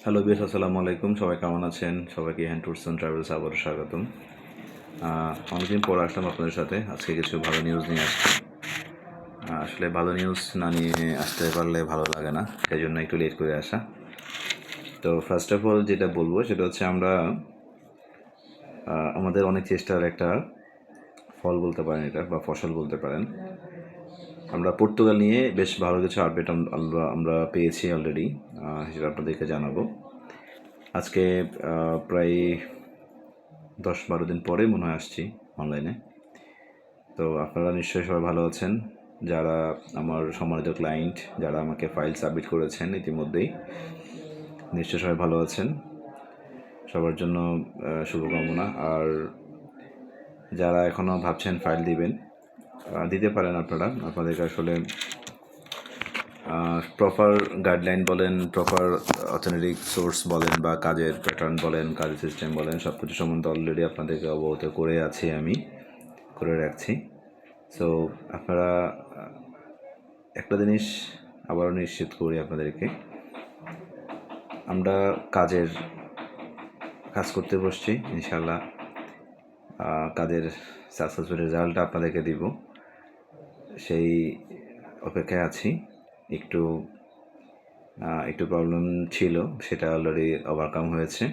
Hello বিয়াস, আসসালামু আলাইকুম। সবাই কেমন আছেন? সবাইকে হ্যান্ড ট্যুরস অ্যান্ড ট্রাভেলস আবারও স্বাগতম। অনেকদিন পর আসলাম আপনাদের সাথে। আজকে কিছু ভালো নিউজ নিয়ে আসছি। আসলে ভালো নিউজ না নিয়ে আসতে পারলে ভালো লাগে না, সেই জন্য একটু লেট করে আসা। তো ফার্স্ট অফ অল যেটা বলবো সেটা হচ্ছে আমরা আমাদের অনেক চেষ্টার একটা ফল বলতে পারেন এটা, বা ফসল বলতে পারেন। আমরা পর্তুগাল নিয়ে বেশ ভালো কিছু আপডেট আমরা পেয়েছি অলরেডি, সেটা আপনাদেরকে জানাবো। আজকে প্রায় 10-12 দিন পরে মনে হয় আসছি অনলাইনে। তো আপনারা নিশ্চয়ই সবাই ভালো আছেন। যারা আমার সম্মানিত ক্লায়েন্ট, যারা আমাকে ফাইল সাবমিট করেছেন ইতিমধ্যেই, নিশ্চয়ই সবাই ভালো আছেন। সবার জন্য শুভকামনা। আর যারা এখনও ভাবছেন ফাইল দিবেন, দিতে পারেন। আপনাদেরকে আসলে প্রপার গাইডলাইন বলেন, প্রপার অথেন্টিক সোর্স বলেন, বা কাজের প্যাটার্ন বলেন, কাজের সিস্টেম বলেন, সব কিছু সম্বন্ধে অলরেডি আপনাদেরকে অবগত করে আছি, আমি করে রাখছি। সো আপনারা একটা জিনিস আবারও নিশ্চিত করি আপনাদেরকে, আমরা কাজ করতে বসছি। ইনশাল্লাহ কাজের সাকসেসফুল রেজাল্টটা আপনাদেরকে দিব, সেই অপেক্ষায় আছি। একটু প্রবলেম ছিল, সেটা অলরেডি ওভারকাম হয়েছে।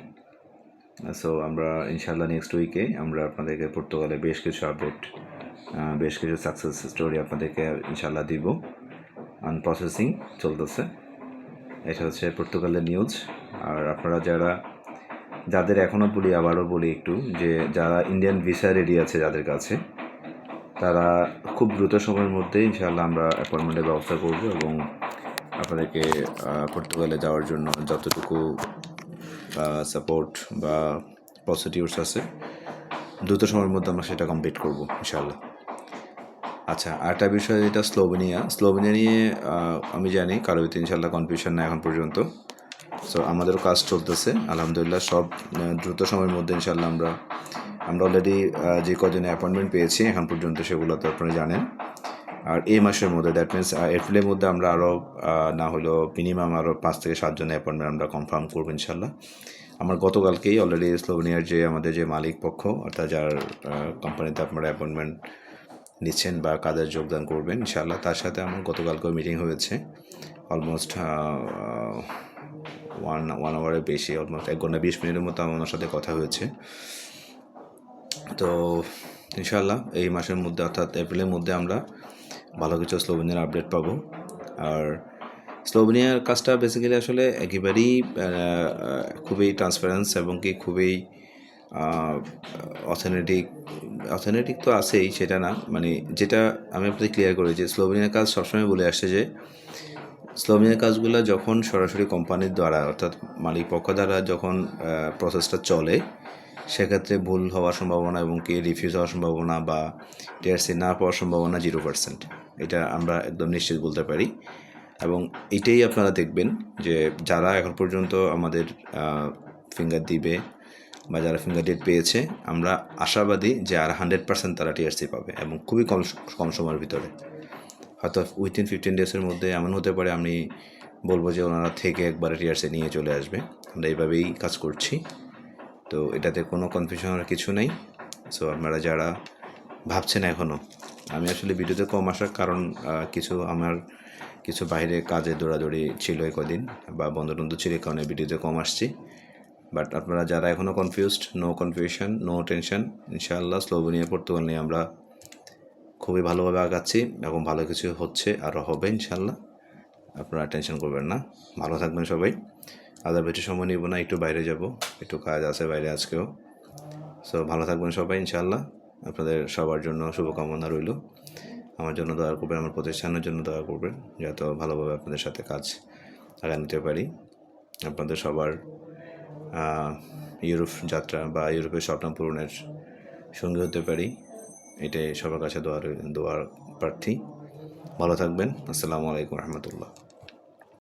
সো আমরা ইনশাল্লাহ নেক্সট উইকে আমরা আপনাদেরকে পর্তুগালে বেশ কিছু আপডেট, বেশ কিছু সাকসেস স্টোরি আপনাদেরকে ইনশাল্লাহ দিব। প্রসেসিং চলতেছে। এটা হচ্ছে পর্তুগালের নিউজ। আর আপনারা যাদের এখনও আবারও বলি একটু, যে যারা ইন্ডিয়ান ভিসা রেডি আছে যাদের কাছে, তারা খুব দ্রুত সময়ের মধ্যে ইনশাআল্লাহ আমরা অ্যাপয়েন্টমেন্টের ব্যবস্থা করব, এবং আপনাদেরকে পর্তুগালে যাওয়ার জন্য যতটুকু সাপোর্ট বা প্রসিডিউরস আছে, দ্রুত সময়ের মধ্যে আমরা সেটা কমপ্লিট করব ইনশাআল্লাহ। আচ্ছা, আরেকটা বিষয়, যেটা স্লোভেনিয়া নিয়ে আমি জানি কারো ভিতরে ইনশাআল্লাহ কনফিউশন না এখন পর্যন্ত। সো আমাদেরও কাজ চলতেছে আলহামদুলিল্লাহ, সব দ্রুত সময়ের মধ্যে ইনশাআল্লাহ আমরা অলরেডি যে কদিনে অ্যাপয়েন্টমেন্ট পেয়েছি এখন পর্যন্ত, সেগুলো তো আপনারা জানেন। আর এই মাসের মধ্যে, দ্যাট মিনস এপ্রিলের মধ্যে, আমরা আরও না হলেও মিনিমাম আরও 5 থেকে 7 জনের অ্যাপয়েন্টমেন্ট আমরা কনফার্ম করবো ইনশাআল্লাহ। আমার গতকালকেই অলরেডি স্লোভেনিয়ার আমাদের যে মালিক পক্ষ, অর্থাৎ যার কোম্পানিতে আপনারা অ্যাপয়েন্টমেন্ট নিচ্ছেন বা কাজে যোগদান করবেন ইনশাআল্লাহ, তার সাথে আমার গতকালকেও মিটিং হয়েছে। অলমোস্ট 1 আওয়ারের বেশি, অলমোস্ট 1 ঘন্টা 20 মিনিটের মতো আমার ওনার সাথে কথা হয়েছে। তো ইনশাআল্লাহ এই মাসের মধ্যে, অর্থাৎ এপ্রিলের মধ্যে, আমরা ভালো কিছু স্লোভেনিয়ার আপডেট পাবো। আর স্লোভেনিয়ার কাজটা বেসিক্যালি আসলে একেবারেই খুবই ট্রান্সপারেন্স, এবং কি খুবই অথেন্টিক তো আছেই, সেটা না, মানে যেটা আমি আপনাদের ক্লিয়ার করি, যে স্লোভেনিয়ার কাজ সবসময় বলে আসছে যে স্লোভেনিয়ার কাজগুলো যখন সরাসরি কোম্পানির দ্বারা, অর্থাৎ মালিক পক্ষ দ্বারা যখন প্রসেসটা চলে, সেক্ষেত্রে ভুল হওয়ার সম্ভাবনা এবং কি রিফিউজ হওয়ার সম্ভাবনা বা টিআরসি না পাওয়ার সম্ভাবনা 0%। এটা আমরা একদম নিশ্চিত বলতে পারি। এবং এটাই আপনারা দেখবেন যে যারা এখন পর্যন্ত আমাদের ফিঙ্গার দিবে বা যারা ফিঙ্গার ডেট পেয়েছে, আমরা আশাবাদী যে আর 100% তারা টিআরসি পাবে, এবং খুবই কম সময়ের ভিতরে। হয়তো উইথিন 15 ডেজের মধ্যে এমন হতে পারে, আমি বলবো যে ওনারা থেকে একবারে টিআরসি নিয়ে চলে আসবে। আমরা এইভাবেই কাজ করছি। তো এটাতে কোনো কনফিউশনের কিছু নেই। সো আপনারা যারা ভাবছেন এখনও, আমি আসলে ভিডিওতে কম আসার কারণ আমার কিছু বাইরে কাজে দৌড়াদৌড়ি ছিল কদিন, বা বন্ধু ছিল, কারণে ভিডিওতে কম আসছি। বাট আপনারা যারা এখনও confused, no confusion, no tension. ইনশাআল্লাহ স্লোভেনিয়া পর্তুগাল নিয়ে আমরা খুবই ভালোভাবে আগাচ্ছি, এবং ভালো কিছু হচ্ছে, আরও হবে ইনশাআল্লাহ। আপনারা টেনশন করবেন না। ভালো থাকবেন সবাই। আদার বেশি সময় নিব না, একটু বাইরে যাব, একটু কাজ আছে বাইরে আজকেও। সো ভালো থাকবেন সবাই ইনশাআল্লাহ। আপনাদের সবার জন্য শুভকামনা রইল। আমার জন্য দোয়া করবেন, আমার প্রতিষ্ঠানের জন্য দোয়া করবেন, যাতে ভালোভাবে আপনাদের সাথে কাজ আগায় নিতে পারি। আপনাদের সবার ইউরোপ যাত্রা বা ইউরোপের স্বপ্ন পূরণের সঙ্গী হতে পারি, এটাই সবার কাছে দোয়ার প্রার্থী। ভালো থাকবেন। আসসালামু আলাইকুম রহমতুল্লাহ।